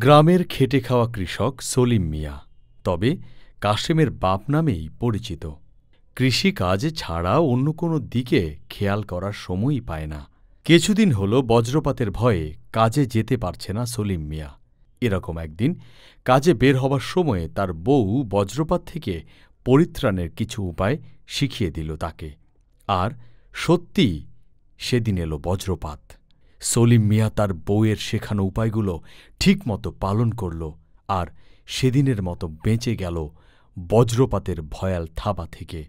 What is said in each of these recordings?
গ্রামের খেটে খাওয়া কৃষক সলিম মিয়া, তবে কাশেমের বাপ নামেই পরিচিত। কৃষিকাজ ছাড়া অন্য কোনো দিকে খেয়াল করার সময়ই পায় না। কিছুদিন হল বজ্রপাতের ভয়ে কাজে যেতে পারছে না সলিম মিয়া। এরকম একদিন কাজে বের হবার সময়ে তার বউ বজ্রপাত থেকে পরিত্রাণের কিছু উপায় শিখিয়ে দিল তাকে। আর সত্যিই সেদিন এলো বজ্রপাত। সলিম মিয়া তার বউয়ের শেখানো উপায়গুলো ঠিকমতো পালন করল, আর সেদিনের মতো বেঁচে গেল বজ্রপাতের ভয়াল থাবা থেকে।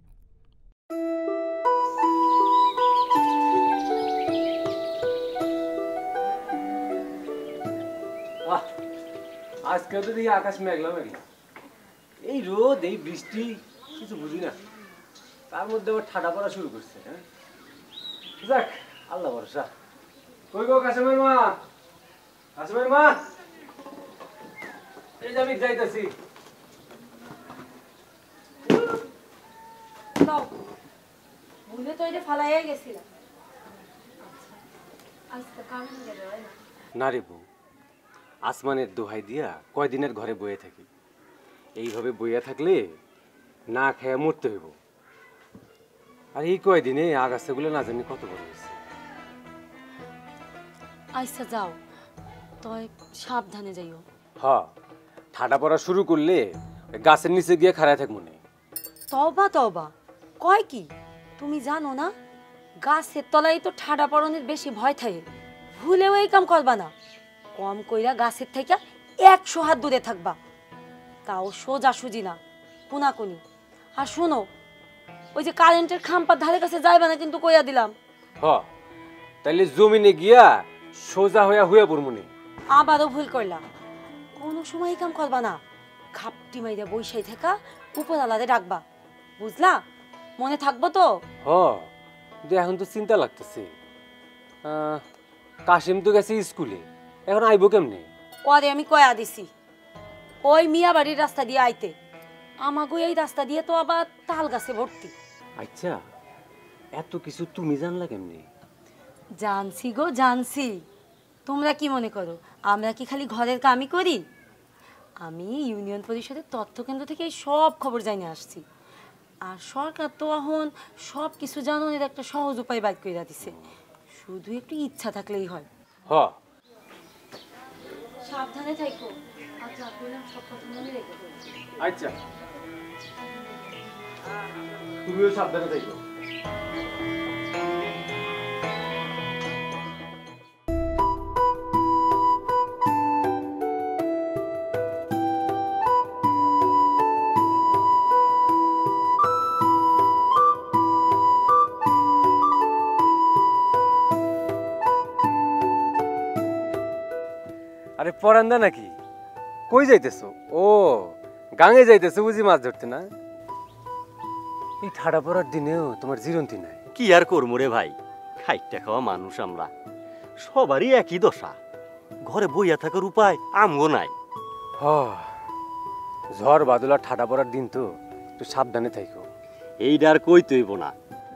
আজকে তো দেখি আকাশ মেঘলা মেঘলা, এই রোদ এই বৃষ্টি কিছু বুঝি না, তার মধ্যে আবার ঠাডা পড়া শুরু করছে। হ্যাঁ, যাক আল্লাহ ভরসা। কই গো কাশেমের মা, কাশেমের মা, এই যে আমি যাইতেছি। ভুলে তো এটা ফালাইয়া গেছিলাম। না রে বউ, আসমানের দোহাই দিয়া কয়দিনের ঘরে বয়ে থাকি। এইভাবে বইয়া থাকলে না খেয়ে মরতে হইব। আর এই কয়দিনে আগাছাগুলো না জানি কত বড় হয়েছে। আচ্ছা যাও, তয় সাবধানে যাইও। হ, ঠাডা পড়া শুরু করলে গাছের নিচে গিয়ে খাড়ায় থাক মনে। তবা তবা কয় কি, তুমি জানো না গাছের তলায় তো ঠাডা পড়নের বেশি ভয় থাকে। ভুলেও এই কাম করবা না। কম কইরা গাছের থেকে 100 হাত দূরে থাকবা, তাও সোজা সুজি না, কোনাকুনি। আর শোনো, ওই যে কারেন্টের খাম্পার ধারে কাছে যাইবা না কিন্তু, কইয়া দিলাম। হ, তাইলে জমিনে গিয়া সোজা হইয়া হুয়া পড়মুনি। আবারও ভুল করলাম, কোনো সময় কাম করবা না। খাপটি মাইরা বৈশাই থাকা উপরালারে ডাকবা, বুঝলা? মনে থাকবো তো? হ, এখন তো চিন্তা লাগতেছে। কাশিম তো গেছে স্কুলে, এখন আইবো কেমনে? পরে আমি কয়া দিছি ওই মিয়া বাড়ির রাস্তা দিয়ে আইতে। আমাগো এই রাস্তা দিয়ে তো আবার তাল গাছে ভর্তি। আচ্ছা, এত কিছু তুমি জানলা কেমনে? জানছি গো জানছি। তোমরা কি মনে করো আমরা কি খালি ঘরের কামই করি? আমি ইউনিয়ন পরিষদের তথ্য কেন্দ্র থেকে সব খবর জানিয়ে আসছি। আর সরকার তো এখন সব কিছু জানানোর একটা সহজ উপায় বাইর করে দিছে, শুধু একটু ইচ্ছা থাকলেই হয়। হ, সাবধানে থাকো। আচ্ছা, বললাম সব কথা মনে রেখে। আচ্ছা, তুমিও সাবধানে থাকো। আরে পরান্দা নাকি? কই যাইতেছো? ও, গাঙে যাইতেছো বুঝি মাছ ধরতে? না, এই ঠাডা পড়ার দিনেও তোমার জিরন্তি নাই? কি আর করবো রে ভাই, খাইটা খাওয়া মানুষ আমরা, সবারই একই দশা। ঘরে বইয়া থাকার উপায় আমগো নাই। হ, ঝড় বাদলা ঠাডা পড়ার দিন তো, একটু সাবধানে থাকো। এইটা আর কই তৈব না,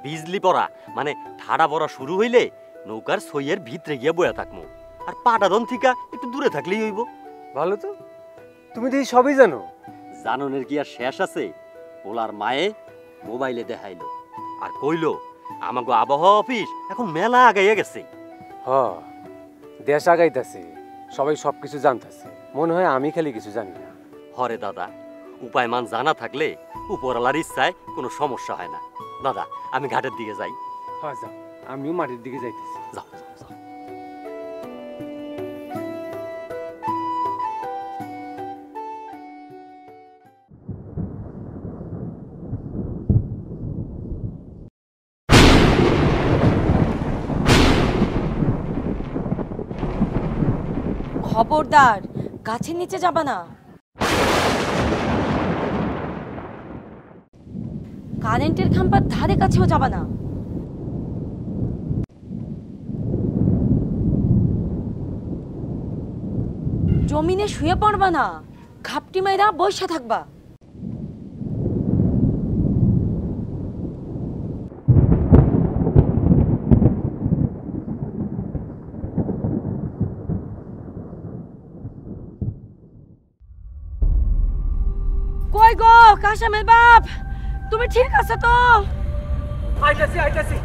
বিজলি পড়া মানে ঠাডা পড়া শুরু হইলে নৌকার সইয়ের ভিতরে গিয়া বইয়া থাকবো, আর পাটাদন থিকা একটু দূরে থাকলেই হইব। ভালো তো, তুমি তো সবই জানো। জাননের কি আর শেষ আছে? ওলার মায়ে মোবাইলে দেখাইলো আর কইলো আমাগো আবহাওয়া অফিস এখন মেলা আগাইয়া গেছে। হ, দেশ আগাইতেছে, সবাই সবকিছু জানতেছে। মনে হয় আমি খালি কিছু জানি না। হরে দাদা, উপায় মান জানা থাকলে উপরওয়ালার ইচ্ছায় কোনো সমস্যা হয় না। দাদা, আমি ঘাটের দিকে যাই। হ্যাঁ যাও, আমিও মাটির দিকে যাইতেছি। যাও যাও যাও। খবরদার, গাছের নিচে যাবা না। কারেন্টের খাম্পার ধারে কাছেও যাবা না। জমিনে শুয়ে পড়বা না, ঘাপটি মাইরা বসে থাকবা। কই গো কাশেমের বাপ, তুমি ঠিক আছো তো? আইতাছি আইতাছি।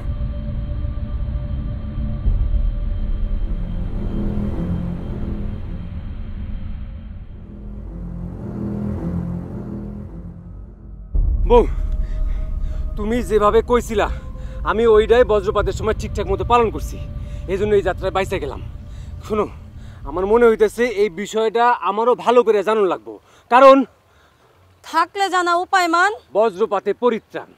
বউ, তুমি যেভাবে কইছিলা আমি ওইটাই বজ্রপাতের সময় ঠিকঠাক মতো পালন করছি, এই জন্য এই যাত্রায় বাইসে গেলাম। শোনো, আমার মনে হইতেছে এই বিষয়টা আমারও ভালো করে জানুন লাগবো, কারণ থাকলে জানা উপায় মান বজ্রপাতে পরিত্রাণ।